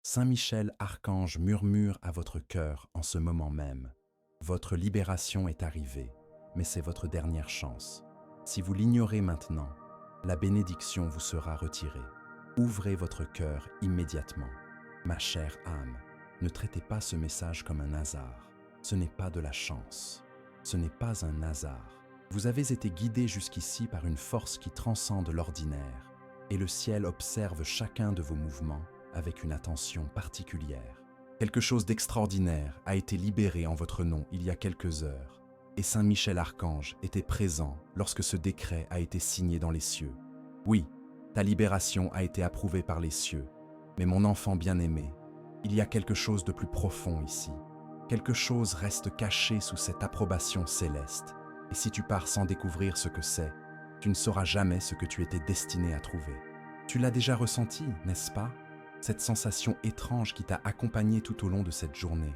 Saint Michel Archange murmure à votre cœur en ce moment même. Votre libération est arrivée, mais c'est votre dernière chance. Si vous l'ignorez maintenant, la bénédiction vous sera retirée. Ouvrez votre cœur immédiatement. Ma chère âme, ne traitez pas ce message comme un hasard. Ce n'est pas de la chance. Ce n'est pas un hasard. Vous avez été guidé jusqu'ici par une force qui transcende l'ordinaire, et le ciel observe chacun de vos mouvements avec une attention particulière. Quelque chose d'extraordinaire a été libéré en votre nom il y a quelques heures, et Saint Michel Archange était présent lorsque ce décret a été signé dans les cieux. Oui, ta libération a été approuvée par les cieux, mais mon enfant bien-aimé, il y a quelque chose de plus profond ici. Quelque chose reste caché sous cette approbation céleste, et si tu pars sans découvrir ce que c'est, tu ne sauras jamais ce que tu étais destiné à trouver. Tu l'as déjà ressenti, n'est-ce pas? Cette sensation étrange qui t'a accompagné tout au long de cette journée,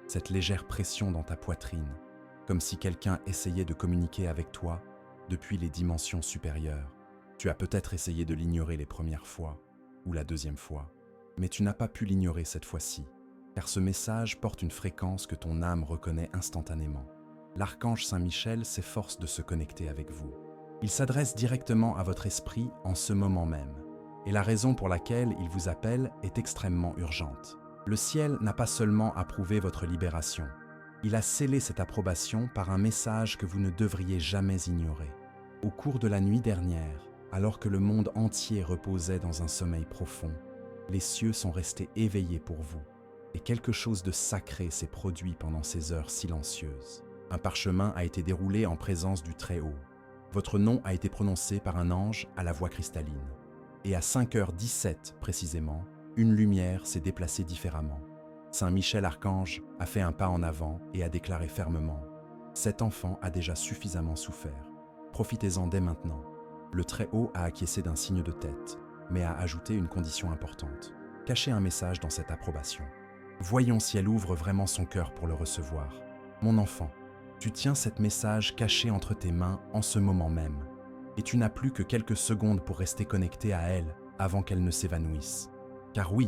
cette légère pression dans ta poitrine, comme si quelqu'un essayait de communiquer avec toi depuis les dimensions supérieures. Tu as peut-être essayé de l'ignorer les premières fois, ou la deuxième fois, mais tu n'as pas pu l'ignorer cette fois-ci, car ce message porte une fréquence que ton âme reconnaît instantanément. L'archange Saint Michel s'efforce de se connecter avec vous. Il s'adresse directement à votre esprit en ce moment même. Et la raison pour laquelle il vous appelle est extrêmement urgente. Le ciel n'a pas seulement approuvé votre libération, il a scellé cette approbation par un message que vous ne devriez jamais ignorer. Au cours de la nuit dernière, alors que le monde entier reposait dans un sommeil profond, les cieux sont restés éveillés pour vous, et quelque chose de sacré s'est produit pendant ces heures silencieuses. Un parchemin a été déroulé en présence du Très-Haut. Votre nom a été prononcé par un ange à la voix cristalline. Et à 5h17 précisément, une lumière s'est déplacée différemment. Saint Michel Archange a fait un pas en avant et a déclaré fermement « Cet enfant a déjà suffisamment souffert. Profitez-en dès maintenant. » Le Très-Haut a acquiescé d'un signe de tête, mais a ajouté une condition importante. Cachez un message dans cette approbation. Voyons si elle ouvre vraiment son cœur pour le recevoir. Mon enfant, tu tiens cet message caché entre tes mains en ce moment même. Et tu n'as plus que quelques secondes pour rester connecté à elle avant qu'elle ne s'évanouisse. Car oui,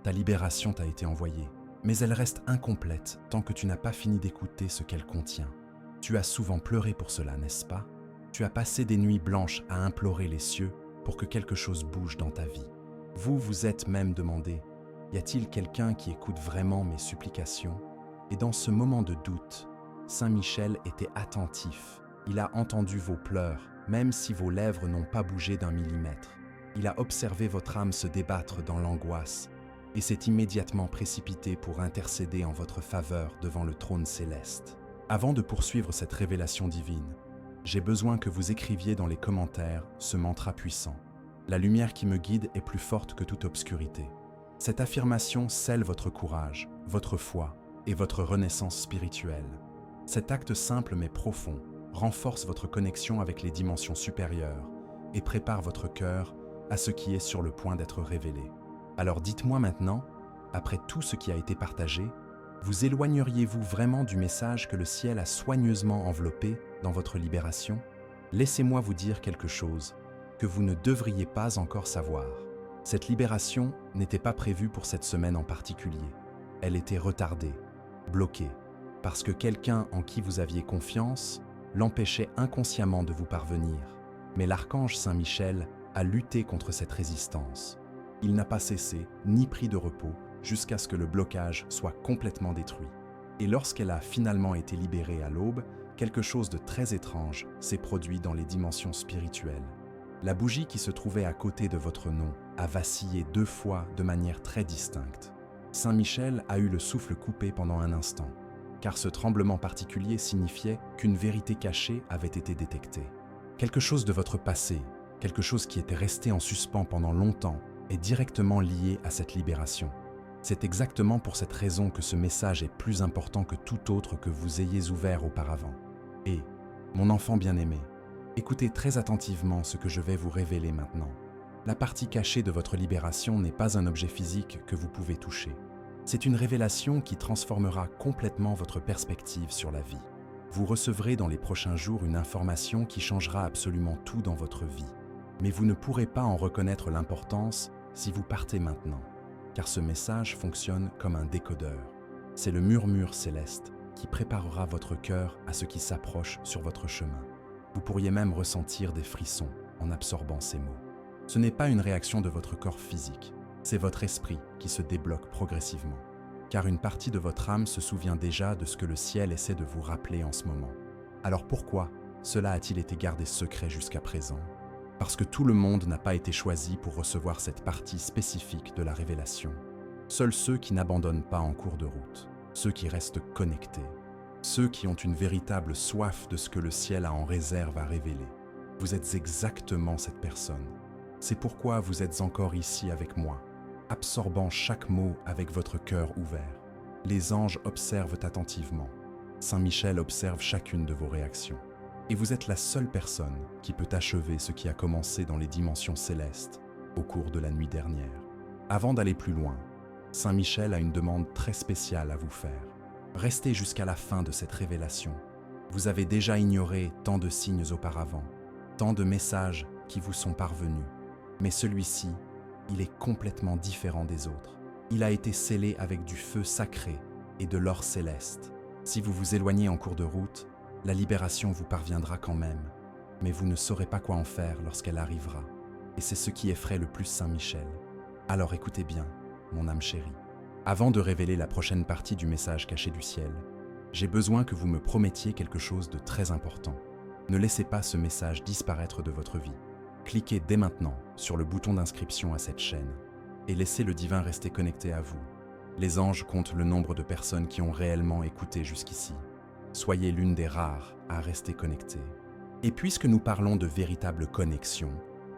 ta libération t'a été envoyée, mais elle reste incomplète tant que tu n'as pas fini d'écouter ce qu'elle contient. Tu as souvent pleuré pour cela, n'est-ce pas? Tu as passé des nuits blanches à implorer les cieux pour que quelque chose bouge dans ta vie. Vous vous êtes même demandé, y a-t-il quelqu'un qui écoute vraiment mes supplications? Et dans ce moment de doute, Saint Michel était attentif. Il a entendu vos pleurs, même si vos lèvres n'ont pas bougé d'un millimètre. Il a observé votre âme se débattre dans l'angoisse et s'est immédiatement précipité pour intercéder en votre faveur devant le trône céleste. Avant de poursuivre cette révélation divine, j'ai besoin que vous écriviez dans les commentaires ce mantra puissant. La lumière qui me guide est plus forte que toute obscurité. Cette affirmation scelle votre courage, votre foi et votre renaissance spirituelle. Cet acte simple mais profond renforce votre connexion avec les dimensions supérieures et prépare votre cœur à ce qui est sur le point d'être révélé. Alors dites-moi maintenant, après tout ce qui a été partagé, vous éloigneriez-vous vraiment du message que le ciel a soigneusement enveloppé dans votre libération? Laissez-moi vous dire quelque chose que vous ne devriez pas encore savoir. Cette libération n'était pas prévue pour cette semaine en particulier. Elle était retardée, bloquée, parce que quelqu'un en qui vous aviez confiance l'empêchait inconsciemment de vous parvenir. Mais l'archange Saint Michel a lutté contre cette résistance. Il n'a pas cessé, ni pris de repos, jusqu'à ce que le blocage soit complètement détruit. Et lorsqu'elle a finalement été libérée à l'aube, quelque chose de très étrange s'est produit dans les dimensions spirituelles. La bougie qui se trouvait à côté de votre nom a vacillé 2 fois de manière très distincte. Saint Michel a eu le souffle coupé pendant un instant, car ce tremblement particulier signifiait qu'une vérité cachée avait été détectée. Quelque chose de votre passé, quelque chose qui était resté en suspens pendant longtemps, est directement lié à cette libération. C'est exactement pour cette raison que ce message est plus important que tout autre que vous ayez ouvert auparavant. Et, mon enfant bien-aimé, écoutez très attentivement ce que je vais vous révéler maintenant. La partie cachée de votre libération n'est pas un objet physique que vous pouvez toucher. C'est une révélation qui transformera complètement votre perspective sur la vie. Vous recevrez dans les prochains jours une information qui changera absolument tout dans votre vie. Mais vous ne pourrez pas en reconnaître l'importance si vous partez maintenant. car ce message fonctionne comme un décodeur. C'est le murmure céleste qui préparera votre cœur à ce qui s'approche sur votre chemin. Vous pourriez même ressentir des frissons en absorbant ces mots. Ce n'est pas une réaction de votre corps physique, c'est votre esprit qui se débloque progressivement. Car une partie de votre âme se souvient déjà de ce que le ciel essaie de vous rappeler en ce moment. Alors pourquoi cela a-t-il été gardé secret jusqu'à présent? Parce que tout le monde n'a pas été choisi pour recevoir cette partie spécifique de la révélation. Seuls ceux qui n'abandonnent pas en cours de route, ceux qui restent connectés, ceux qui ont une véritable soif de ce que le ciel a en réserve à révéler. Vous êtes exactement cette personne. C'est pourquoi vous êtes encore ici avec moi, absorbant chaque mot avec votre cœur ouvert. Les anges observent attentivement. Saint Michel observe chacune de vos réactions. Et vous êtes la seule personne qui peut achever ce qui a commencé dans les dimensions célestes au cours de la nuit dernière. Avant d'aller plus loin, Saint Michel a une demande très spéciale à vous faire. Restez jusqu'à la fin de cette révélation. Vous avez déjà ignoré tant de signes auparavant, tant de messages qui vous sont parvenus. Mais celui-ci, il est complètement différent des autres. Il a été scellé avec du feu sacré et de l'or céleste. Si vous vous éloignez en cours de route, la libération vous parviendra quand même, mais vous ne saurez pas quoi en faire lorsqu'elle arrivera. Et c'est ce qui effraie le plus Saint Michel. Alors écoutez bien, mon âme chérie. Avant de révéler la prochaine partie du message caché du ciel, j'ai besoin que vous me promettiez quelque chose de très important. Ne laissez pas ce message disparaître de votre vie. Cliquez dès maintenant sur le bouton d'inscription à cette chaîne et laissez le divin rester connecté à vous. Les anges comptent le nombre de personnes qui ont réellement écouté jusqu'ici. Soyez l'une des rares à rester connectée. Et puisque nous parlons de véritable connexion,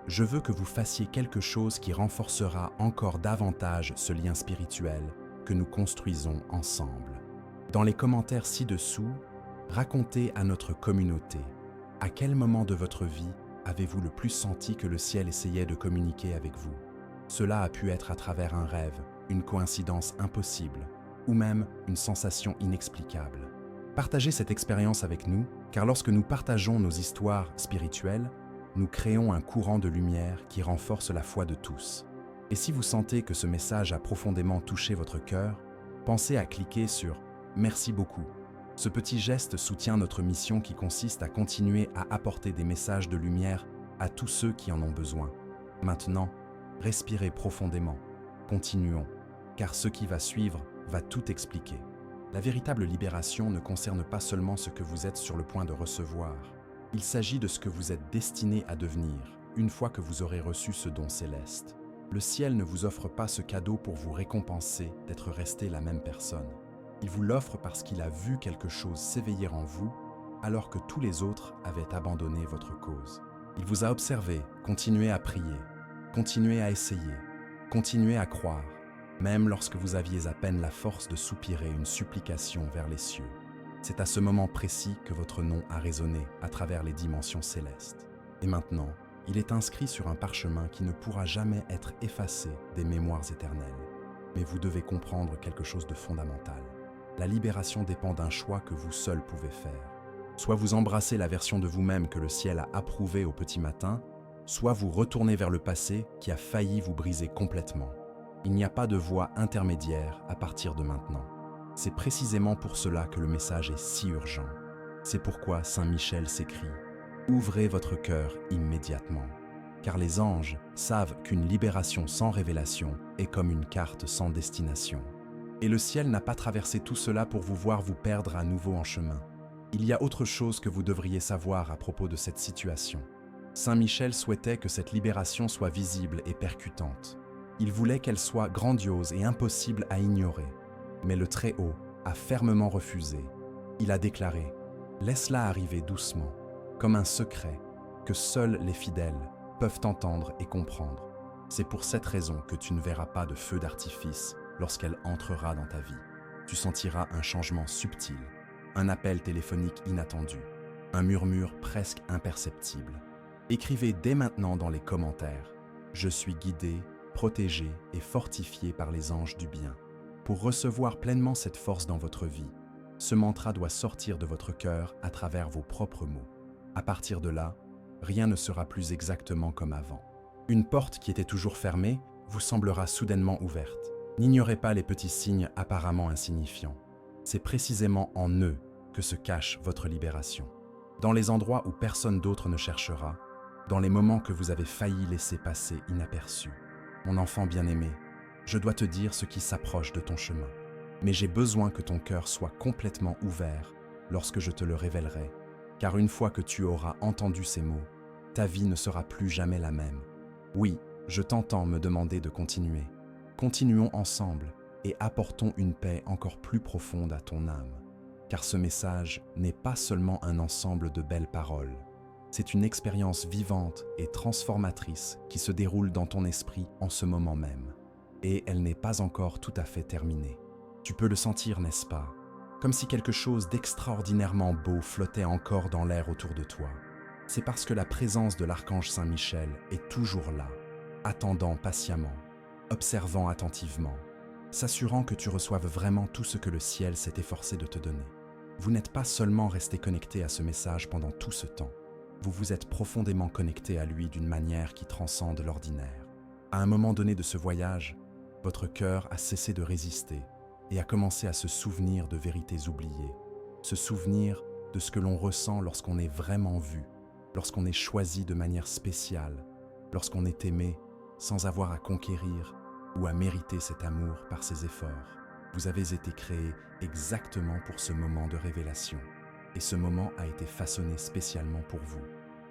je veux que vous fassiez quelque chose qui renforcera encore davantage ce lien spirituel que nous construisons ensemble. Dans les commentaires ci-dessous, racontez à notre communauté à quel moment de votre vie avez-vous le plus senti que le ciel essayait de communiquer avec vous. Cela a pu être à travers un rêve, une coïncidence impossible, ou même une sensation inexplicable. Partagez cette expérience avec nous, car lorsque nous partageons nos histoires spirituelles, nous créons un courant de lumière qui renforce la foi de tous. Et si vous sentez que ce message a profondément touché votre cœur, pensez à cliquer sur « Merci beaucoup ». Ce petit geste soutient notre mission qui consiste à continuer à apporter des messages de lumière à tous ceux qui en ont besoin. Maintenant, respirez profondément. Continuons, car ce qui va suivre va tout expliquer. La véritable libération ne concerne pas seulement ce que vous êtes sur le point de recevoir. Il s'agit de ce que vous êtes destiné à devenir une fois que vous aurez reçu ce don céleste. Le ciel ne vous offre pas ce cadeau pour vous récompenser d'être resté la même personne. Il vous l'offre parce qu'il a vu quelque chose s'éveiller en vous alors que tous les autres avaient abandonné votre cause. Il vous a observé, continuez à prier, continuez à essayer, continuez à croire, même lorsque vous aviez à peine la force de soupirer une supplication vers les cieux. C'est à ce moment précis que votre nom a résonné à travers les dimensions célestes. Et maintenant, il est inscrit sur un parchemin qui ne pourra jamais être effacé des mémoires éternelles. Mais vous devez comprendre quelque chose de fondamental. La libération dépend d'un choix que vous seul pouvez faire. Soit vous embrassez la version de vous-même que le ciel a approuvée au petit matin, soit vous retournez vers le passé qui a failli vous briser complètement. Il n'y a pas de voie intermédiaire à partir de maintenant. C'est précisément pour cela que le message est si urgent. C'est pourquoi Saint Michel s'écrie « Ouvrez votre cœur immédiatement ». Car les anges savent qu'une libération sans révélation est comme une carte sans destination. Et le ciel n'a pas traversé tout cela pour vous voir vous perdre à nouveau en chemin. Il y a autre chose que vous devriez savoir à propos de cette situation. Saint Michel souhaitait que cette libération soit visible et percutante. Il voulait qu'elle soit grandiose et impossible à ignorer. Mais le Très-Haut a fermement refusé. Il a déclaré « Laisse-la arriver doucement, comme un secret que seuls les fidèles peuvent entendre et comprendre. C'est pour cette raison que tu ne verras pas de feu d'artifice lorsqu'elle entrera dans ta vie. Tu sentiras un changement subtil, un appel téléphonique inattendu, un murmure presque imperceptible. Écrivez dès maintenant dans les commentaires « Je suis guidé, protégé et fortifié par les anges du bien ». Pour recevoir pleinement cette force dans votre vie, ce mantra doit sortir de votre cœur à travers vos propres mots. À partir de là, rien ne sera plus exactement comme avant. Une porte qui était toujours fermée vous semblera soudainement ouverte. N'ignorez pas les petits signes apparemment insignifiants. C'est précisément en eux que se cache votre libération. Dans les endroits où personne d'autre ne cherchera, dans les moments que vous avez failli laisser passer inaperçus. Mon enfant bien-aimé, je dois te dire ce qui s'approche de ton chemin. Mais j'ai besoin que ton cœur soit complètement ouvert lorsque je te le révélerai, car une fois que tu auras entendu ces mots, ta vie ne sera plus jamais la même. Oui, je t'entends me demander de continuer. Continuons ensemble et apportons une paix encore plus profonde à ton âme. Car ce message n'est pas seulement un ensemble de belles paroles. C'est une expérience vivante et transformatrice qui se déroule dans ton esprit en ce moment même. Et elle n'est pas encore tout à fait terminée. Tu peux le sentir, n'est-ce pas? Comme si quelque chose d'extraordinairement beau flottait encore dans l'air autour de toi. C'est parce que la présence de l'archange Saint-Michel est toujours là, attendant patiemment, observant attentivement, s'assurant que tu reçoives vraiment tout ce que le ciel s'est efforcé de te donner. Vous n'êtes pas seulement resté connecté à ce message pendant tout ce temps, vous vous êtes profondément connecté à lui d'une manière qui transcende l'ordinaire. À un moment donné de ce voyage, votre cœur a cessé de résister et a commencé à se souvenir de vérités oubliées, se souvenir de ce que l'on ressent lorsqu'on est vraiment vu, lorsqu'on est choisi de manière spéciale, lorsqu'on est aimé sans avoir à conquérir ou à mériter cet amour par ses efforts. Vous avez été créé exactement pour ce moment de révélation. Et ce moment a été façonné spécialement pour vous.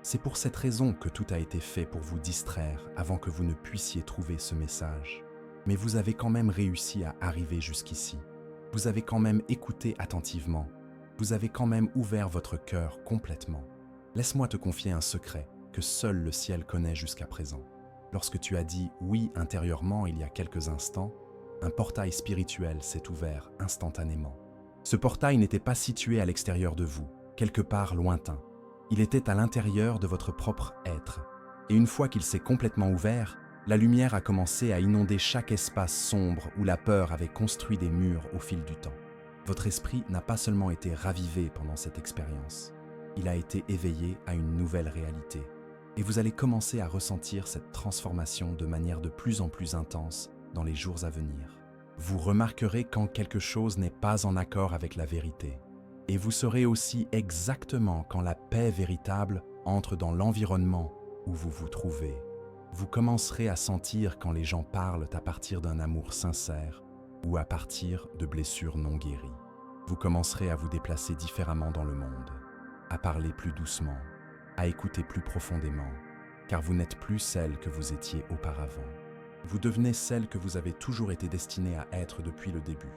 C'est pour cette raison que tout a été fait pour vous distraire avant que vous ne puissiez trouver ce message. Mais vous avez quand même réussi à arriver jusqu'ici. Vous avez quand même écouté attentivement. Vous avez quand même ouvert votre cœur complètement. Laisse-moi te confier un secret que seul le ciel connaît jusqu'à présent. Lorsque tu as dit oui intérieurement il y a quelques instants, un portail spirituel s'est ouvert instantanément. Ce portail n'était pas situé à l'extérieur de vous, quelque part lointain. Il était à l'intérieur de votre propre être. Et une fois qu'il s'est complètement ouvert, la lumière a commencé à inonder chaque espace sombre où la peur avait construit des murs au fil du temps. Votre esprit n'a pas seulement été ravivé pendant cette expérience, il a été éveillé à une nouvelle réalité. Et vous allez commencer à ressentir cette transformation de manière de plus en plus intense dans les jours à venir. Vous remarquerez quand quelque chose n'est pas en accord avec la vérité. Et vous saurez aussi exactement quand la paix véritable entre dans l'environnement où vous vous trouvez. Vous commencerez à sentir quand les gens parlent à partir d'un amour sincère ou à partir de blessures non guéries. Vous commencerez à vous déplacer différemment dans le monde, à parler plus doucement, à écouter plus profondément, car vous n'êtes plus celle que vous étiez auparavant. Vous devenez celle que vous avez toujours été destinée à être depuis le début.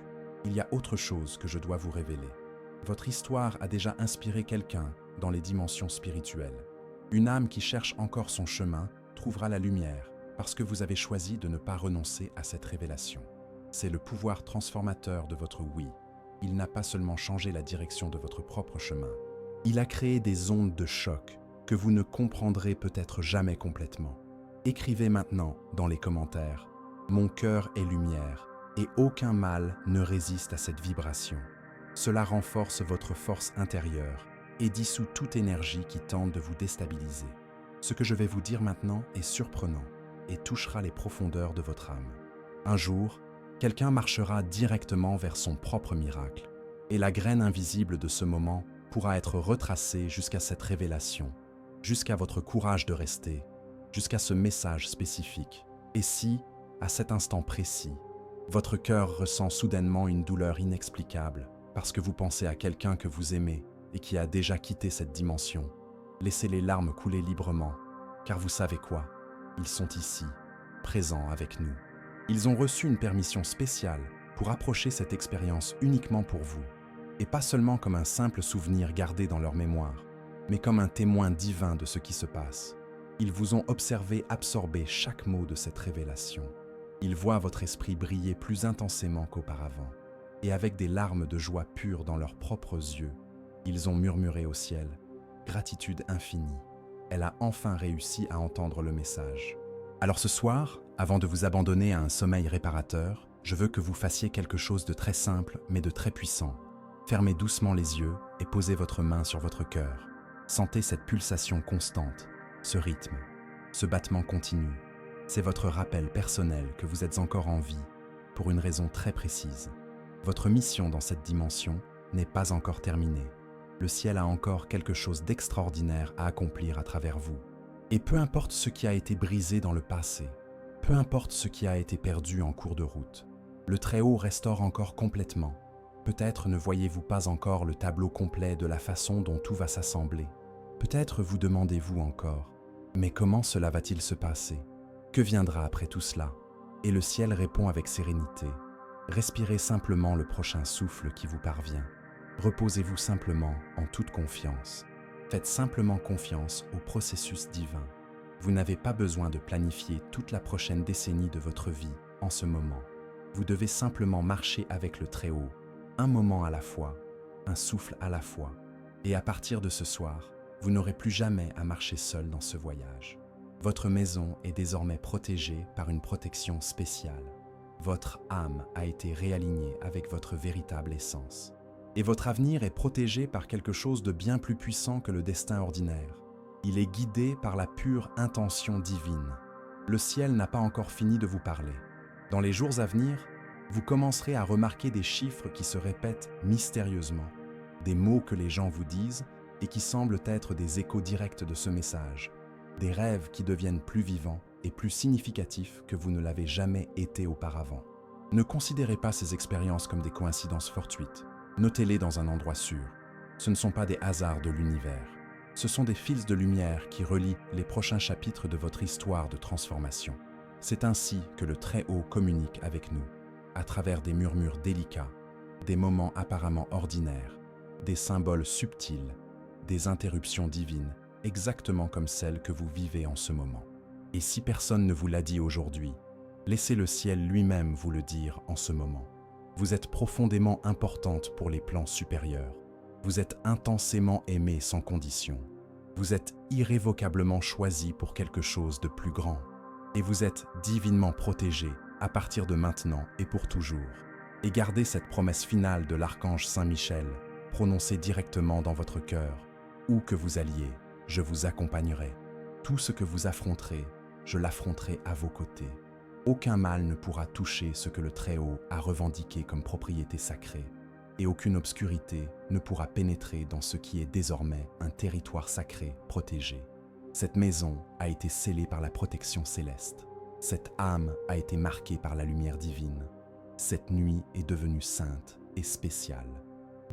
Il y a autre chose que je dois vous révéler. Votre histoire a déjà inspiré quelqu'un dans les dimensions spirituelles. Une âme qui cherche encore son chemin trouvera la lumière parce que vous avez choisi de ne pas renoncer à cette révélation. C'est le pouvoir transformateur de votre oui. Il n'a pas seulement changé la direction de votre propre chemin. Il a créé des ondes de choc que vous ne comprendrez peut-être jamais complètement. Écrivez maintenant dans les commentaires « Mon cœur est lumière et aucun mal ne résiste à cette vibration. Cela renforce votre force intérieure et dissout toute énergie qui tente de vous déstabiliser. Ce que je vais vous dire maintenant est surprenant et touchera les profondeurs de votre âme. Un jour, quelqu'un marchera directement vers son propre miracle et la graine invisible de ce moment pourra être retracée jusqu'à cette révélation, jusqu'à votre courage de rester, jusqu'à ce message spécifique. Et si, à cet instant précis, votre cœur ressent soudainement une douleur inexplicable parce que vous pensez à quelqu'un que vous aimez et qui a déjà quitté cette dimension, laissez les larmes couler librement, car vous savez quoi? Ils sont ici, présents avec nous. Ils ont reçu une permission spéciale pour approcher cette expérience uniquement pour vous, et pas seulement comme un simple souvenir gardé dans leur mémoire, mais comme un témoin divin de ce qui se passe. Ils vous ont observé absorber chaque mot de cette révélation. Ils voient votre esprit briller plus intensément qu'auparavant, et avec des larmes de joie pure dans leurs propres yeux, ils ont murmuré au ciel « Gratitude infinie, elle a enfin réussi à entendre le message. » Alors ce soir, avant de vous abandonner à un sommeil réparateur, je veux que vous fassiez quelque chose de très simple mais de très puissant. Fermez doucement les yeux et posez votre main sur votre cœur. Sentez cette pulsation constante, ce rythme, ce battement continu. C'est votre rappel personnel que vous êtes encore en vie, pour une raison très précise. Votre mission dans cette dimension n'est pas encore terminée. Le ciel a encore quelque chose d'extraordinaire à accomplir à travers vous. Et peu importe ce qui a été brisé dans le passé, peu importe ce qui a été perdu en cours de route, le Très-Haut restaure encore complètement. Peut-être ne voyez-vous pas encore le tableau complet de la façon dont tout va s'assembler. Peut-être vous demandez-vous encore, mais comment cela va-t-il se passer? Que viendra après tout cela? Et le ciel répond avec sérénité. Respirez simplement le prochain souffle qui vous parvient. Reposez-vous simplement en toute confiance. Faites simplement confiance au processus divin. Vous n'avez pas besoin de planifier toute la prochaine décennie de votre vie en ce moment. Vous devez simplement marcher avec le Très-Haut, un moment à la fois, un souffle à la fois. Et à partir de ce soir, vous n'aurez plus jamais à marcher seul dans ce voyage. Votre maison est désormais protégée par une protection spéciale. Votre âme a été réalignée avec votre véritable essence. Et votre avenir est protégé par quelque chose de bien plus puissant que le destin ordinaire. Il est guidé par la pure intention divine. Le ciel n'a pas encore fini de vous parler. Dans les jours à venir, vous commencerez à remarquer des chiffres qui se répètent mystérieusement, des mots que les gens vous disent et qui semblent être des échos directs de ce message, des rêves qui deviennent plus vivants et plus significatifs que vous ne l'avez jamais été auparavant. Ne considérez pas ces expériences comme des coïncidences fortuites. Notez-les dans un endroit sûr. Ce ne sont pas des hasards de l'univers. Ce sont des fils de lumière qui relient les prochains chapitres de votre histoire de transformation. C'est ainsi que le Très-Haut communique avec nous, à travers des murmures délicats, des moments apparemment ordinaires, des symboles subtils, des interruptions divines, exactement comme celles que vous vivez en ce moment. Et si personne ne vous l'a dit aujourd'hui, laissez le ciel lui-même vous le dire en ce moment. Vous êtes profondément importante pour les plans supérieurs. Vous êtes intensément aimée sans condition. Vous êtes irrévocablement choisie pour quelque chose de plus grand. Et vous êtes divinement protégée à partir de maintenant et pour toujours. Et gardez cette promesse finale de l'archange Saint-Michel, prononcée directement dans votre cœur. Où que vous alliez, je vous accompagnerai. Tout ce que vous affronterez, je l'affronterai à vos côtés. Aucun mal ne pourra toucher ce que le Très-Haut a revendiqué comme propriété sacrée, et aucune obscurité ne pourra pénétrer dans ce qui est désormais un territoire sacré protégé. Cette maison a été scellée par la protection céleste. Cette âme a été marquée par la lumière divine. Cette nuit est devenue sainte et spéciale.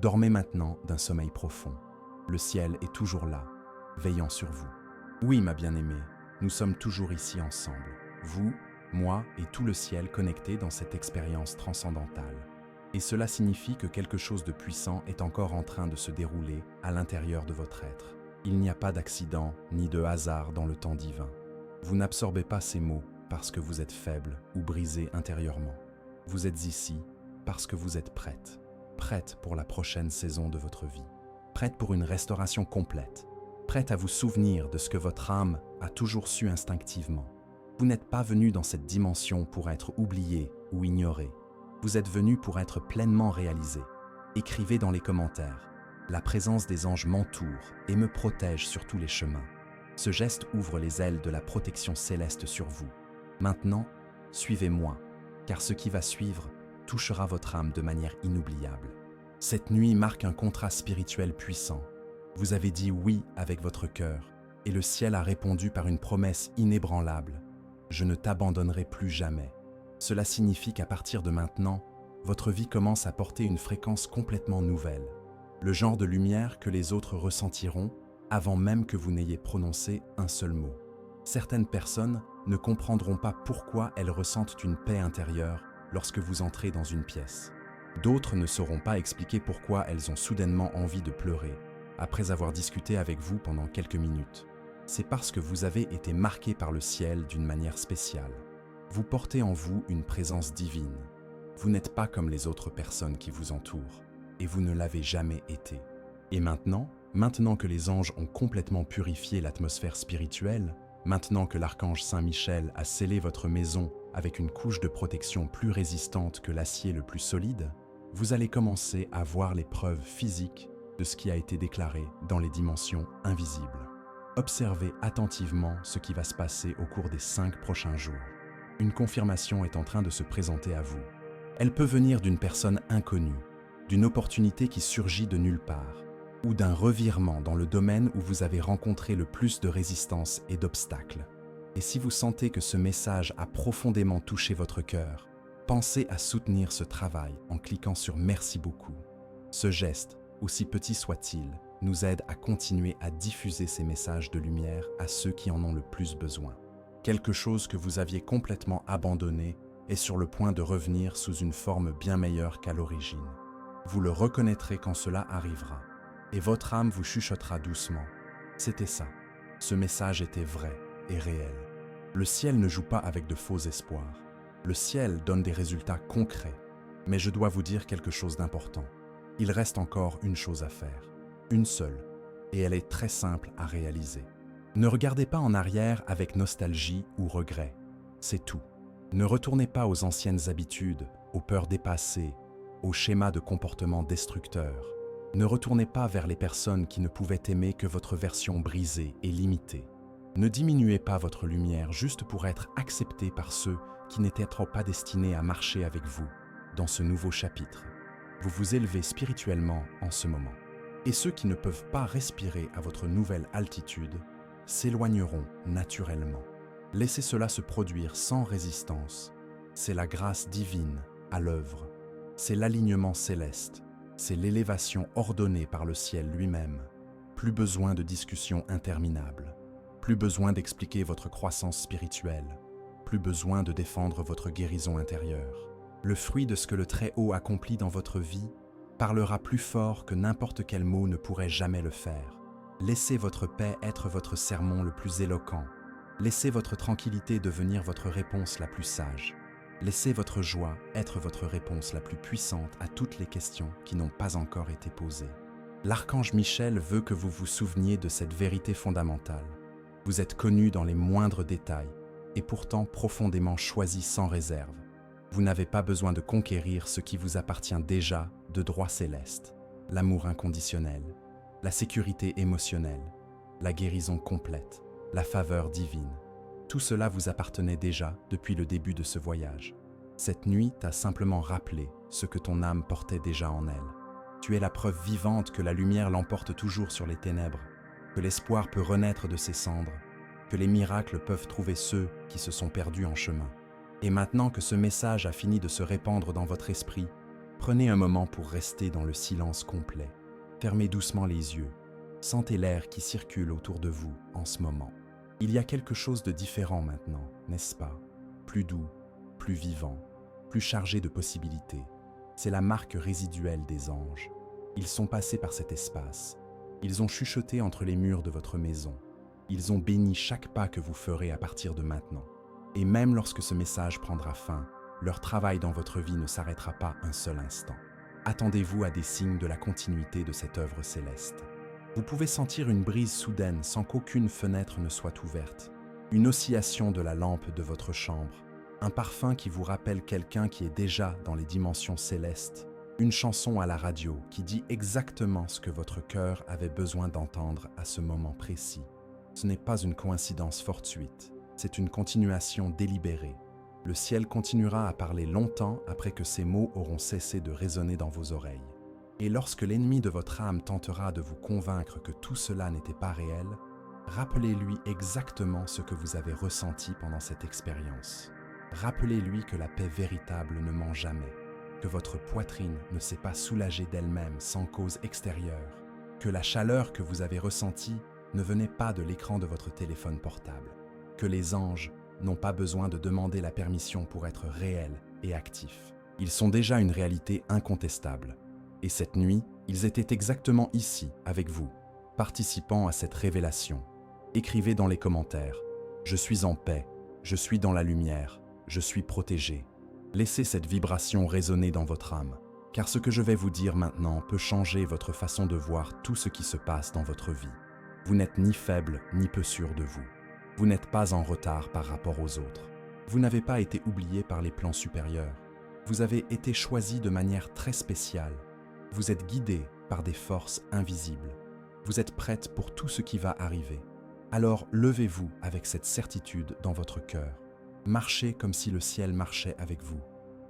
Dormez maintenant d'un sommeil profond. Le ciel est toujours là, veillant sur vous. Oui, ma bien-aimée, nous sommes toujours ici ensemble. Vous, moi et tout le ciel connectés dans cette expérience transcendantale. Et cela signifie que quelque chose de puissant est encore en train de se dérouler à l'intérieur de votre être. Il n'y a pas d'accident ni de hasard dans le temps divin. Vous n'absorbez pas ces mots parce que vous êtes faible ou brisé intérieurement. Vous êtes ici parce que vous êtes prête. Prête pour la prochaine saison de votre vie. Prête pour une restauration complète. Prête à vous souvenir de ce que votre âme a toujours su instinctivement. Vous n'êtes pas venu dans cette dimension pour être oublié ou ignoré. Vous êtes venu pour être pleinement réalisé. Écrivez dans les commentaires. La présence des anges m'entoure et me protège sur tous les chemins. Ce geste ouvre les ailes de la protection céleste sur vous. Maintenant, suivez-moi, car ce qui va suivre touchera votre âme de manière inoubliable. Cette nuit marque un contrat spirituel puissant. Vous avez dit oui avec votre cœur, et le ciel a répondu par une promesse inébranlable. Je ne t'abandonnerai plus jamais. Cela signifie qu'à partir de maintenant, votre vie commence à porter une fréquence complètement nouvelle. Le genre de lumière que les autres ressentiront avant même que vous n'ayez prononcé un seul mot. Certaines personnes ne comprendront pas pourquoi elles ressentent une paix intérieure lorsque vous entrez dans une pièce. D'autres ne sauront pas expliquer pourquoi elles ont soudainement envie de pleurer après avoir discuté avec vous pendant quelques minutes. C'est parce que vous avez été marqué par le ciel d'une manière spéciale. Vous portez en vous une présence divine. Vous n'êtes pas comme les autres personnes qui vous entourent, et vous ne l'avez jamais été. Et maintenant que les anges ont complètement purifié l'atmosphère spirituelle, maintenant que l'archange Saint-Michel a scellé votre maison avec une couche de protection plus résistante que l'acier le plus solide, vous allez commencer à voir les preuves physiques de ce qui a été déclaré dans les dimensions invisibles. Observez attentivement ce qui va se passer au cours des 5 prochains jours. Une confirmation est en train de se présenter à vous. Elle peut venir d'une personne inconnue, d'une opportunité qui surgit de nulle part, ou d'un revirement dans le domaine où vous avez rencontré le plus de résistance et d'obstacles. Et si vous sentez que ce message a profondément touché votre cœur, pensez à soutenir ce travail en cliquant sur « Merci beaucoup ». Ce geste, aussi petit soit-il, nous aide à continuer à diffuser ces messages de lumière à ceux qui en ont le plus besoin. Quelque chose que vous aviez complètement abandonné est sur le point de revenir sous une forme bien meilleure qu'à l'origine. Vous le reconnaîtrez quand cela arrivera, et votre âme vous chuchotera doucement. C'était ça. Ce message était vrai et réel. Le ciel ne joue pas avec de faux espoirs. Le ciel donne des résultats concrets. Mais je dois vous dire quelque chose d'important. Il reste encore une chose à faire. Une seule. Et elle est très simple à réaliser. Ne regardez pas en arrière avec nostalgie ou regret. C'est tout. Ne retournez pas aux anciennes habitudes, aux peurs dépassées, aux schémas de comportement destructeurs. Ne retournez pas vers les personnes qui ne pouvaient aimer que votre version brisée et limitée. Ne diminuez pas votre lumière juste pour être accepté par ceux qui n'étaient pas destinés à marcher avec vous dans ce nouveau chapitre. Vous vous élevez spirituellement en ce moment. Et ceux qui ne peuvent pas respirer à votre nouvelle altitude s'éloigneront naturellement. Laissez cela se produire sans résistance. C'est la grâce divine à l'œuvre. C'est l'alignement céleste. C'est l'élévation ordonnée par le ciel lui-même. Plus besoin de discussions interminables. Plus besoin d'expliquer votre croissance spirituelle. Plus besoin de défendre votre guérison intérieure. Le fruit de ce que le Très-Haut accomplit dans votre vie parlera plus fort que n'importe quel mot ne pourrait jamais le faire. Laissez votre paix être votre sermon le plus éloquent. Laissez votre tranquillité devenir votre réponse la plus sage. Laissez votre joie être votre réponse la plus puissante à toutes les questions qui n'ont pas encore été posées. L'archange Michel veut que vous vous souveniez de cette vérité fondamentale. Vous êtes connu dans les moindres détails et pourtant profondément choisi sans réserve. Vous n'avez pas besoin de conquérir ce qui vous appartient déjà de droit céleste. L'amour inconditionnel, la sécurité émotionnelle, la guérison complète, la faveur divine. Tout cela vous appartenait déjà depuis le début de ce voyage. Cette nuit t'a simplement rappelé ce que ton âme portait déjà en elle. Tu es la preuve vivante que la lumière l'emporte toujours sur les ténèbres, que l'espoir peut renaître de ses cendres, que les miracles peuvent trouver ceux qui se sont perdus en chemin. Et maintenant que ce message a fini de se répandre dans votre esprit, prenez un moment pour rester dans le silence complet. Fermez doucement les yeux. Sentez l'air qui circule autour de vous en ce moment. Il y a quelque chose de différent maintenant, n'est-ce pas? Plus doux, plus vivant, plus chargé de possibilités. C'est la marque résiduelle des anges. Ils sont passés par cet espace. Ils ont chuchoté entre les murs de votre maison. Ils ont béni chaque pas que vous ferez à partir de maintenant. Et même lorsque ce message prendra fin, leur travail dans votre vie ne s'arrêtera pas un seul instant. Attendez-vous à des signes de la continuité de cette œuvre céleste. Vous pouvez sentir une brise soudaine sans qu'aucune fenêtre ne soit ouverte, une oscillation de la lampe de votre chambre, un parfum qui vous rappelle quelqu'un qui est déjà dans les dimensions célestes, une chanson à la radio qui dit exactement ce que votre cœur avait besoin d'entendre à ce moment précis. Ce n'est pas une coïncidence fortuite, c'est une continuation délibérée. Le ciel continuera à parler longtemps après que ces mots auront cessé de résonner dans vos oreilles. Et lorsque l'ennemi de votre âme tentera de vous convaincre que tout cela n'était pas réel, rappelez-lui exactement ce que vous avez ressenti pendant cette expérience. Rappelez-lui que la paix véritable ne ment jamais, que votre poitrine ne s'est pas soulagée d'elle-même sans cause extérieure, que la chaleur que vous avez ressentie ne venait pas de l'écran de votre téléphone portable, que les anges n'ont pas besoin de demander la permission pour être réels et actifs. Ils sont déjà une réalité incontestable. Et cette nuit, ils étaient exactement ici, avec vous, participant à cette révélation. Écrivez dans les commentaires « Je suis en paix, je suis dans la lumière, je suis protégé ». Laissez cette vibration résonner dans votre âme, car ce que je vais vous dire maintenant peut changer votre façon de voir tout ce qui se passe dans votre vie. Vous n'êtes ni faible ni peu sûr de vous. Vous n'êtes pas en retard par rapport aux autres. Vous n'avez pas été oublié par les plans supérieurs. Vous avez été choisi de manière très spéciale. Vous êtes guidé par des forces invisibles. Vous êtes prête pour tout ce qui va arriver. Alors levez-vous avec cette certitude dans votre cœur. Marchez comme si le ciel marchait avec vous,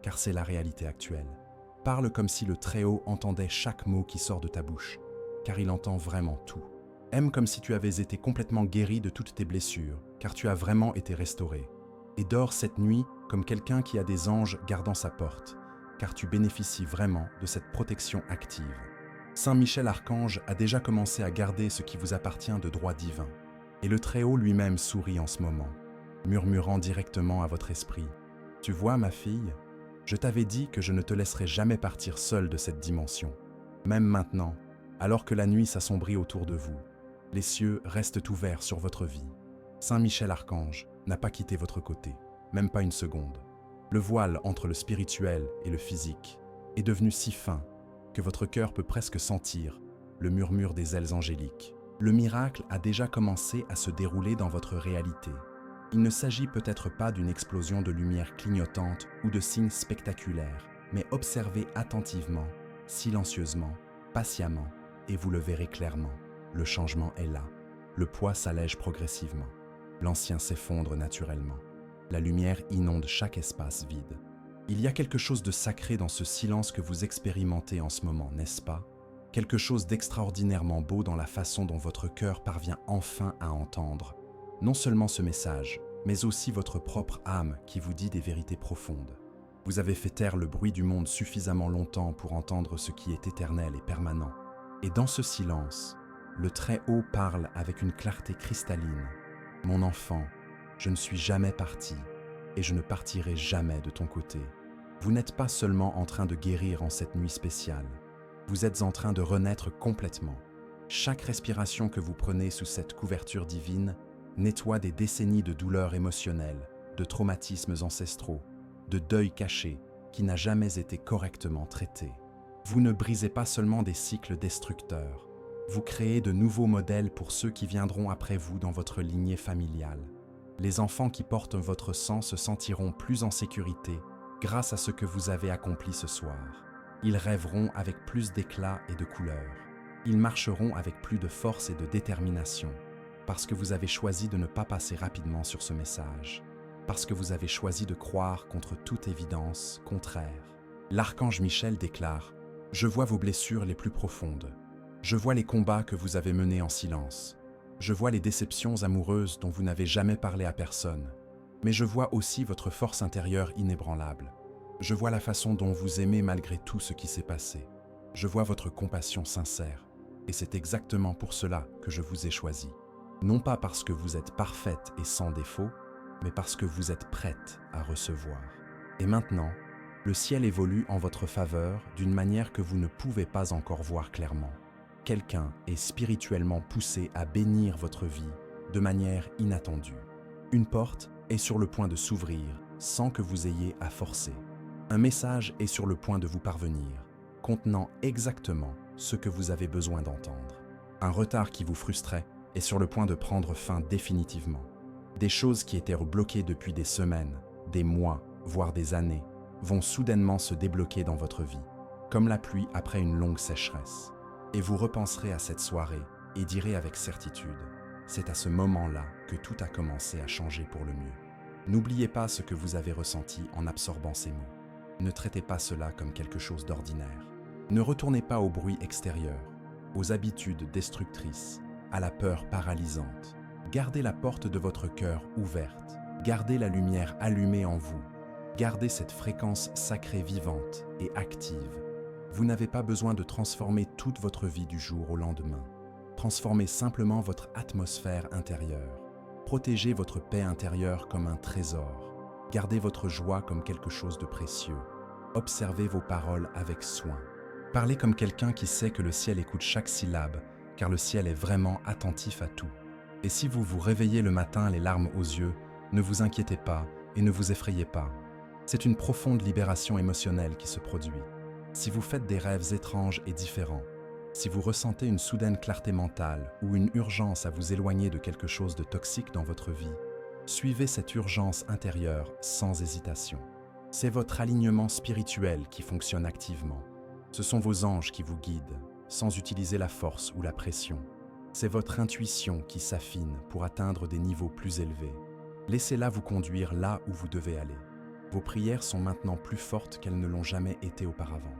car c'est la réalité actuelle. Parle comme si le Très-Haut entendait chaque mot qui sort de ta bouche, car il entend vraiment tout. Aime comme si tu avais été complètement guéri de toutes tes blessures, car tu as vraiment été restauré. Et dors cette nuit comme quelqu'un qui a des anges gardant sa porte, car tu bénéficies vraiment de cette protection active. Saint Michel Archange a déjà commencé à garder ce qui vous appartient de droit divin. Et le Très-Haut lui-même sourit en ce moment, murmurant directement à votre esprit. « Tu vois, ma fille, je t'avais dit que je ne te laisserai jamais partir seule de cette dimension. Même maintenant, alors que la nuit s'assombrit autour de vous, les cieux restent ouverts sur votre vie. Saint Michel Archange n'a pas quitté votre côté, même pas une seconde. Le voile entre le spirituel et le physique est devenu si fin que votre cœur peut presque sentir le murmure des ailes angéliques. Le miracle a déjà commencé à se dérouler dans votre réalité. Il ne s'agit peut-être pas d'une explosion de lumière clignotante ou de signes spectaculaires, mais observez attentivement, silencieusement, patiemment, et vous le verrez clairement. Le changement est là. Le poids s'allège progressivement. L'ancien s'effondre naturellement. La lumière inonde chaque espace vide. Il y a quelque chose de sacré dans ce silence que vous expérimentez en ce moment, n'est-ce pas? Quelque chose d'extraordinairement beau dans la façon dont votre cœur parvient enfin à entendre, non seulement ce message, mais aussi votre propre âme qui vous dit des vérités profondes. Vous avez fait taire le bruit du monde suffisamment longtemps pour entendre ce qui est éternel et permanent. Et dans ce silence, le Très-Haut parle avec une clarté cristalline. « Mon enfant, je ne suis jamais parti et je ne partirai jamais de ton côté. Vous n'êtes pas seulement en train de guérir en cette nuit spéciale, vous êtes en train de renaître complètement. Chaque respiration que vous prenez sous cette couverture divine nettoie des décennies de douleurs émotionnelles, de traumatismes ancestraux, de deuil caché qui n'a jamais été correctement traité. Vous ne brisez pas seulement des cycles destructeurs, vous créez de nouveaux modèles pour ceux qui viendront après vous dans votre lignée familiale. Les enfants qui portent votre sang se sentiront plus en sécurité grâce à ce que vous avez accompli ce soir. Ils rêveront avec plus d'éclat et de couleur. Ils marcheront avec plus de force et de détermination, parce que vous avez choisi de ne pas passer rapidement sur ce message, parce que vous avez choisi de croire contre toute évidence contraire. L'archange Michel déclare « Je vois vos blessures les plus profondes. Je vois les combats que vous avez menés en silence. Je vois les déceptions amoureuses dont vous n'avez jamais parlé à personne. Mais je vois aussi votre force intérieure inébranlable. Je vois la façon dont vous aimez malgré tout ce qui s'est passé. Je vois votre compassion sincère. Et c'est exactement pour cela que je vous ai choisi. Non pas parce que vous êtes parfaite et sans défaut, mais parce que vous êtes prête à recevoir. Et maintenant, le ciel évolue en votre faveur d'une manière que vous ne pouvez pas encore voir clairement. Quelqu'un est spirituellement poussé à bénir votre vie de manière inattendue. Une porte est sur le point de s'ouvrir sans que vous ayez à forcer. Un message est sur le point de vous parvenir, contenant exactement ce que vous avez besoin d'entendre. Un retard qui vous frustrait est sur le point de prendre fin définitivement. Des choses qui étaient bloquées depuis des semaines, des mois, voire des années, vont soudainement se débloquer dans votre vie, comme la pluie après une longue sécheresse. Et vous repenserez à cette soirée et direz avec certitude, c'est à ce moment-là que tout a commencé à changer pour le mieux. N'oubliez pas ce que vous avez ressenti en absorbant ces mots. Ne traitez pas cela comme quelque chose d'ordinaire. Ne retournez pas au bruit extérieur, aux habitudes destructrices, à la peur paralysante. Gardez la porte de votre cœur ouverte. Gardez la lumière allumée en vous. Gardez cette fréquence sacrée vivante et active. Vous n'avez pas besoin de transformer toute votre vie du jour au lendemain. Transformez simplement votre atmosphère intérieure. Protégez votre paix intérieure comme un trésor. Gardez votre joie comme quelque chose de précieux. Observez vos paroles avec soin. Parlez comme quelqu'un qui sait que le ciel écoute chaque syllabe, car le ciel est vraiment attentif à tout. Et si vous vous réveillez le matin les larmes aux yeux, ne vous inquiétez pas et ne vous effrayez pas. C'est une profonde libération émotionnelle qui se produit. Si vous faites des rêves étranges et différents, si vous ressentez une soudaine clarté mentale ou une urgence à vous éloigner de quelque chose de toxique dans votre vie, suivez cette urgence intérieure sans hésitation. C'est votre alignement spirituel qui fonctionne activement. Ce sont vos anges qui vous guident, sans utiliser la force ou la pression. C'est votre intuition qui s'affine pour atteindre des niveaux plus élevés. Laissez-la vous conduire là où vous devez aller. Vos prières sont maintenant plus fortes qu'elles ne l'ont jamais été auparavant.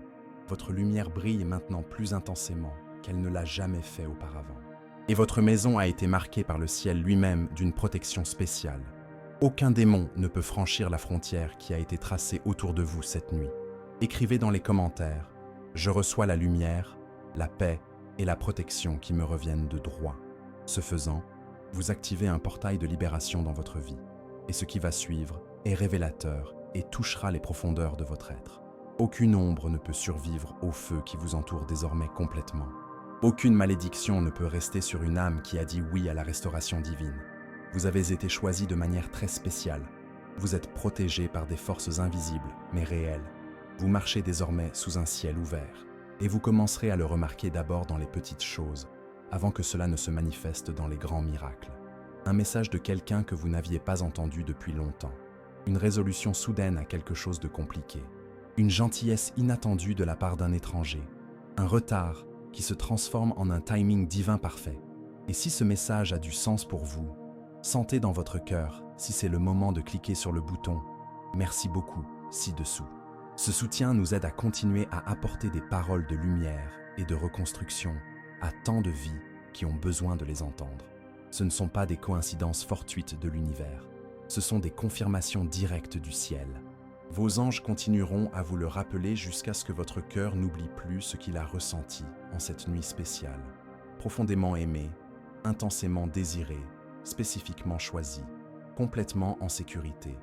Votre lumière brille maintenant plus intensément qu'elle ne l'a jamais fait auparavant. Et votre maison a été marquée par le ciel lui-même d'une protection spéciale. Aucun démon ne peut franchir la frontière qui a été tracée autour de vous cette nuit. Écrivez dans les commentaires « Je reçois la lumière, la paix et la protection qui me reviennent de droit ». Ce faisant, vous activez un portail de libération dans votre vie. Et ce qui va suivre est révélateur et touchera les profondeurs de votre être. Aucune ombre ne peut survivre au feu qui vous entoure désormais complètement. Aucune malédiction ne peut rester sur une âme qui a dit oui à la restauration divine. Vous avez été choisi de manière très spéciale. Vous êtes protégé par des forces invisibles, mais réelles. Vous marchez désormais sous un ciel ouvert, et vous commencerez à le remarquer d'abord dans les petites choses, avant que cela ne se manifeste dans les grands miracles. Un message de quelqu'un que vous n'aviez pas entendu depuis longtemps. Une résolution soudaine à quelque chose de compliqué. Une gentillesse inattendue de la part d'un étranger. Un retard qui se transforme en un timing divin parfait. Et si ce message a du sens pour vous, sentez dans votre cœur si c'est le moment de cliquer sur le bouton « Merci beaucoup » ci-dessous. Ce soutien nous aide à continuer à apporter des paroles de lumière et de reconstruction à tant de vies qui ont besoin de les entendre. Ce ne sont pas des coïncidences fortuites de l'univers, ce sont des confirmations directes du ciel. Vos anges continueront à vous le rappeler jusqu'à ce que votre cœur n'oublie plus ce qu'il a ressenti en cette nuit spéciale. Profondément aimé, intensément désiré, spécifiquement choisi, complètement en sécurité.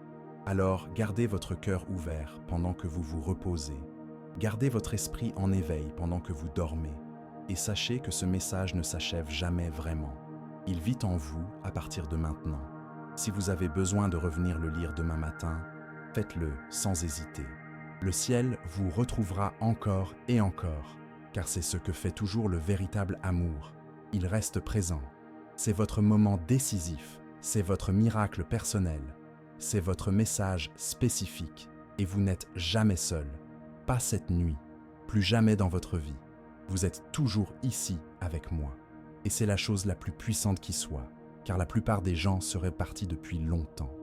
Alors gardez votre cœur ouvert pendant que vous vous reposez. Gardez votre esprit en éveil pendant que vous dormez. Et sachez que ce message ne s'achève jamais vraiment. Il vit en vous à partir de maintenant. Si vous avez besoin de revenir le lire demain matin, faites-le sans hésiter. Le ciel vous retrouvera encore et encore, car c'est ce que fait toujours le véritable amour. Il reste présent. C'est votre moment décisif, c'est votre miracle personnel, c'est votre message spécifique, et vous n'êtes jamais seul. Pas cette nuit, plus jamais dans votre vie. Vous êtes toujours ici avec moi. Et c'est la chose la plus puissante qui soit, car la plupart des gens seraient partis depuis longtemps.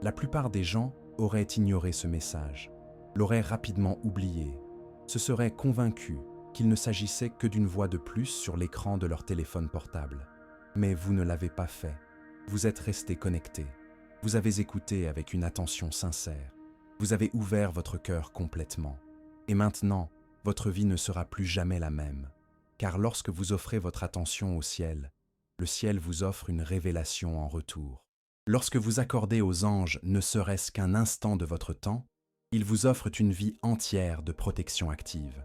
La plupart des gens auraient ignoré ce message, l'auraient rapidement oublié, se seraient convaincus qu'il ne s'agissait que d'une voix de plus sur l'écran de leur téléphone portable. Mais vous ne l'avez pas fait. Vous êtes resté connecté. Vous avez écouté avec une attention sincère. Vous avez ouvert votre cœur complètement. Et maintenant, votre vie ne sera plus jamais la même. Car lorsque vous offrez votre attention au ciel, le ciel vous offre une révélation en retour. Lorsque vous accordez aux anges ne serait-ce qu'un instant de votre temps, ils vous offrent une vie entière de protection active.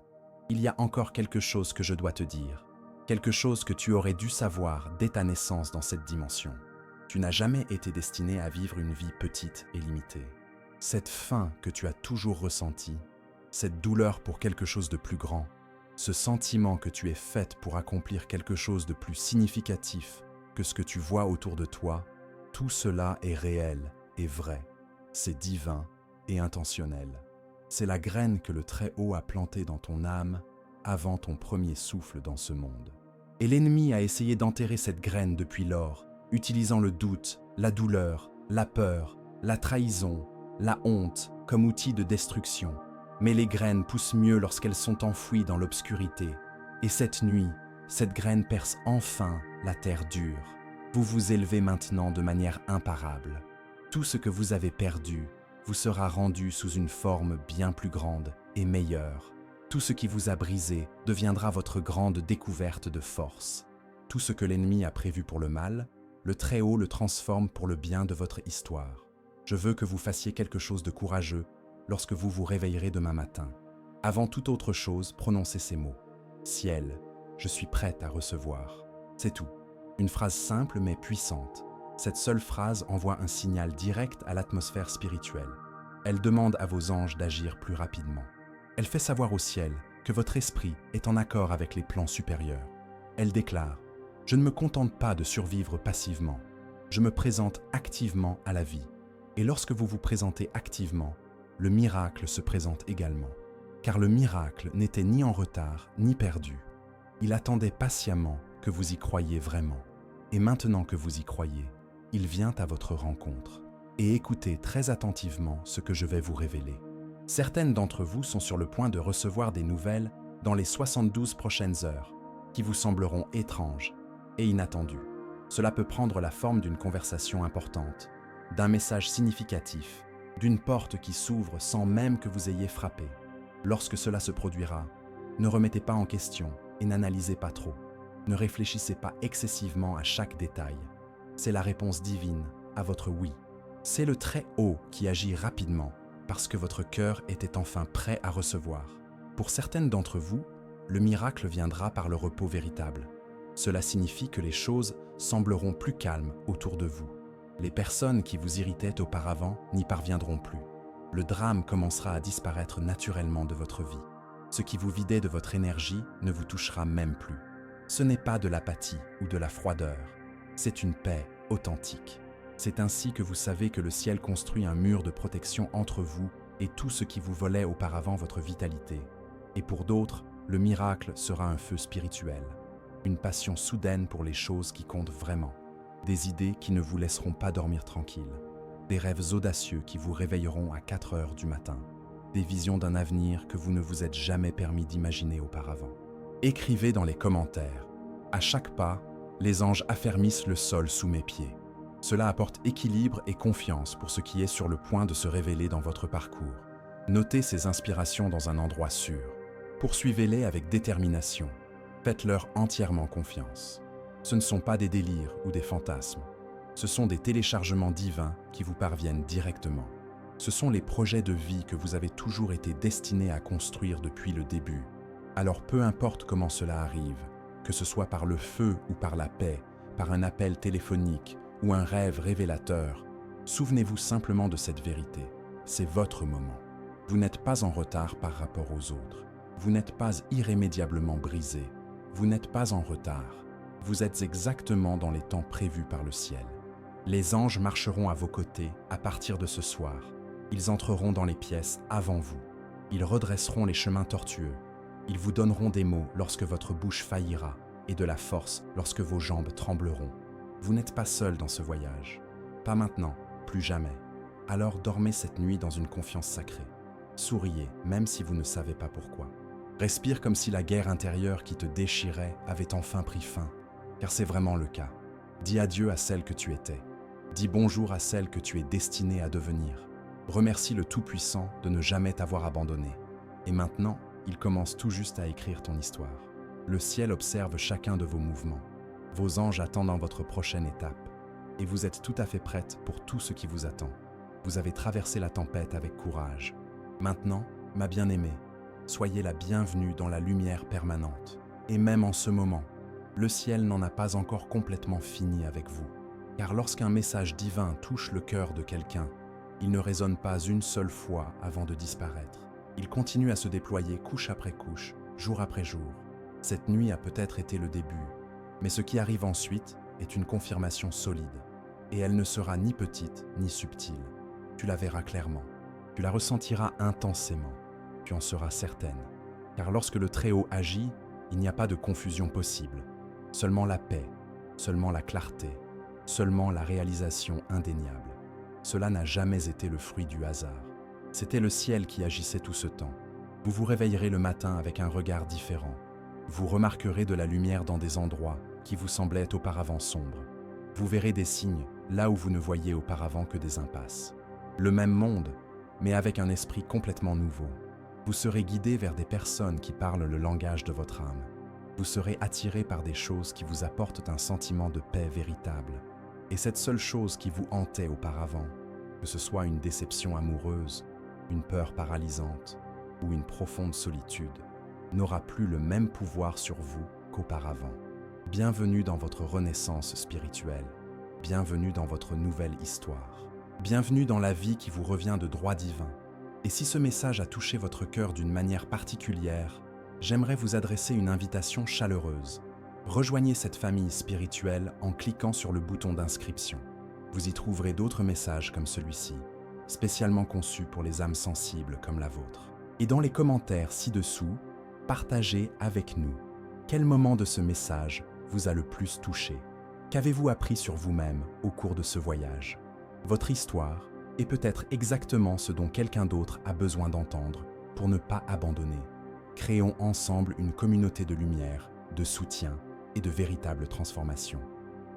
Il y a encore quelque chose que je dois te dire, quelque chose que tu aurais dû savoir dès ta naissance dans cette dimension. Tu n'as jamais été destiné à vivre une vie petite et limitée. Cette faim que tu as toujours ressentie, cette douleur pour quelque chose de plus grand, ce sentiment que tu es faite pour accomplir quelque chose de plus significatif que ce que tu vois autour de toi, tout cela est réel et vrai. C'est divin et intentionnel. C'est la graine que le Très-Haut a plantée dans ton âme avant ton premier souffle dans ce monde. Et l'ennemi a essayé d'enterrer cette graine depuis lors, utilisant le doute, la douleur, la peur, la trahison, la honte comme outil de destruction. Mais les graines poussent mieux lorsqu'elles sont enfouies dans l'obscurité. Et cette nuit, cette graine perce enfin la terre dure. Vous vous élevez maintenant de manière imparable. Tout ce que vous avez perdu vous sera rendu sous une forme bien plus grande et meilleure. Tout ce qui vous a brisé deviendra votre grande découverte de force. Tout ce que l'ennemi a prévu pour le mal, le Très-Haut le transforme pour le bien de votre histoire. Je veux que vous fassiez quelque chose de courageux lorsque vous vous réveillerez demain matin. Avant toute autre chose, prononcez ces mots. Ciel, je suis prête à recevoir. C'est tout. Une phrase simple mais puissante. Cette seule phrase envoie un signal direct à l'atmosphère spirituelle. Elle demande à vos anges d'agir plus rapidement. Elle fait savoir au ciel que votre esprit est en accord avec les plans supérieurs. Elle déclare « Je ne me contente pas de survivre passivement. Je me présente activement à la vie. Et lorsque vous vous présentez activement, le miracle se présente également. Car le miracle n'était ni en retard ni perdu. Il attendait patiemment que vous y croyiez vraiment. Et maintenant que vous y croyez, il vient à votre rencontre. et écoutez très attentivement ce que je vais vous révéler. Certaines d'entre vous sont sur le point de recevoir des nouvelles dans les 72 prochaines heures, qui vous sembleront étranges et inattendues. Cela peut prendre la forme d'une conversation importante, d'un message significatif, d'une porte qui s'ouvre sans même que vous ayez frappé. Lorsque cela se produira, ne remettez pas en question et n'analysez pas trop. Ne réfléchissez pas excessivement à chaque détail. C'est la réponse divine à votre oui. C'est le Très-Haut qui agit rapidement parce que votre cœur était enfin prêt à recevoir. Pour certaines d'entre vous, le miracle viendra par le repos véritable. Cela signifie que les choses sembleront plus calmes autour de vous. Les personnes qui vous irritaient auparavant n'y parviendront plus. Le drame commencera à disparaître naturellement de votre vie. Ce qui vous vidait de votre énergie ne vous touchera même plus. Ce n'est pas de l'apathie ou de la froideur, c'est une paix authentique. C'est ainsi que vous savez que le ciel construit un mur de protection entre vous et tout ce qui vous volait auparavant votre vitalité. Et pour d'autres, le miracle sera un feu spirituel, une passion soudaine pour les choses qui comptent vraiment, des idées qui ne vous laisseront pas dormir tranquille, des rêves audacieux qui vous réveilleront à 4 heures du matin, des visions d'un avenir que vous ne vous êtes jamais permis d'imaginer auparavant. Écrivez dans les commentaires. À chaque pas, les anges affermissent le sol sous mes pieds. Cela apporte équilibre et confiance pour ce qui est sur le point de se révéler dans votre parcours. Notez ces inspirations dans un endroit sûr. Poursuivez-les avec détermination. Faites-leur entièrement confiance. Ce ne sont pas des délires ou des fantasmes. Ce sont des téléchargements divins qui vous parviennent directement. Ce sont les projets de vie que vous avez toujours été destinés à construire depuis le début. Alors peu importe comment cela arrive, que ce soit par le feu ou par la paix, par un appel téléphonique ou un rêve révélateur, souvenez-vous simplement de cette vérité. C'est votre moment. Vous n'êtes pas en retard par rapport aux autres. Vous n'êtes pas irrémédiablement brisé. Vous n'êtes pas en retard. Vous êtes exactement dans les temps prévus par le ciel. Les anges marcheront à vos côtés à partir de ce soir. Ils entreront dans les pièces avant vous. Ils redresseront les chemins tortueux. Ils vous donneront des mots lorsque votre bouche faillira et de la force lorsque vos jambes trembleront. Vous n'êtes pas seul dans ce voyage. Pas maintenant, plus jamais. Alors dormez cette nuit dans une confiance sacrée. Souriez, même si vous ne savez pas pourquoi. Respire comme si la guerre intérieure qui te déchirait avait enfin pris fin, car c'est vraiment le cas. Dis adieu à celle que tu étais. Dis bonjour à celle que tu es destinée à devenir. Remercie le Tout-Puissant de ne jamais t'avoir abandonné. Et maintenant, il commence tout juste à écrire ton histoire. Le ciel observe chacun de vos mouvements. Vos anges attendent dans votre prochaine étape. Et vous êtes tout à fait prête pour tout ce qui vous attend. Vous avez traversé la tempête avec courage. Maintenant, ma bien-aimée, soyez la bienvenue dans la lumière permanente. Et même en ce moment, le ciel n'en a pas encore complètement fini avec vous. Car lorsqu'un message divin touche le cœur de quelqu'un, il ne résonne pas une seule fois avant de disparaître. Il continue à se déployer couche après couche, jour après jour. Cette nuit a peut-être été le début, mais ce qui arrive ensuite est une confirmation solide. Et elle ne sera ni petite ni subtile. Tu la verras clairement. Tu la ressentiras intensément. Tu en seras certaine. Car lorsque le Très-Haut agit, il n'y a pas de confusion possible. Seulement la paix, seulement la clarté, seulement la réalisation indéniable. Cela n'a jamais été le fruit du hasard. C'était le ciel qui agissait tout ce temps. Vous vous réveillerez le matin avec un regard différent. Vous remarquerez de la lumière dans des endroits qui vous semblaient auparavant sombres. Vous verrez des signes là où vous ne voyiez auparavant que des impasses. Le même monde, mais avec un esprit complètement nouveau. Vous serez guidé vers des personnes qui parlent le langage de votre âme. Vous serez attiré par des choses qui vous apportent un sentiment de paix véritable. Et cette seule chose qui vous hantait auparavant, que ce soit une déception amoureuse, une peur paralysante ou une profonde solitude, n'aura plus le même pouvoir sur vous qu'auparavant. Bienvenue dans votre renaissance spirituelle. Bienvenue dans votre nouvelle histoire. Bienvenue dans la vie qui vous revient de droit divin. Et si ce message a touché votre cœur d'une manière particulière, j'aimerais vous adresser une invitation chaleureuse. Rejoignez cette famille spirituelle en cliquant sur le bouton d'inscription. Vous y trouverez d'autres messages comme celui-ci, spécialement conçus pour les âmes sensibles comme la vôtre. Et dans les commentaires ci-dessous, partagez avec nous quel moment de ce message vous a le plus touché. Qu'avez-vous appris sur vous-même au cours de ce voyage? Votre histoire est peut-être exactement ce dont quelqu'un d'autre a besoin d'entendre pour ne pas abandonner. Créons ensemble une communauté de lumière, de soutien et de véritable transformation.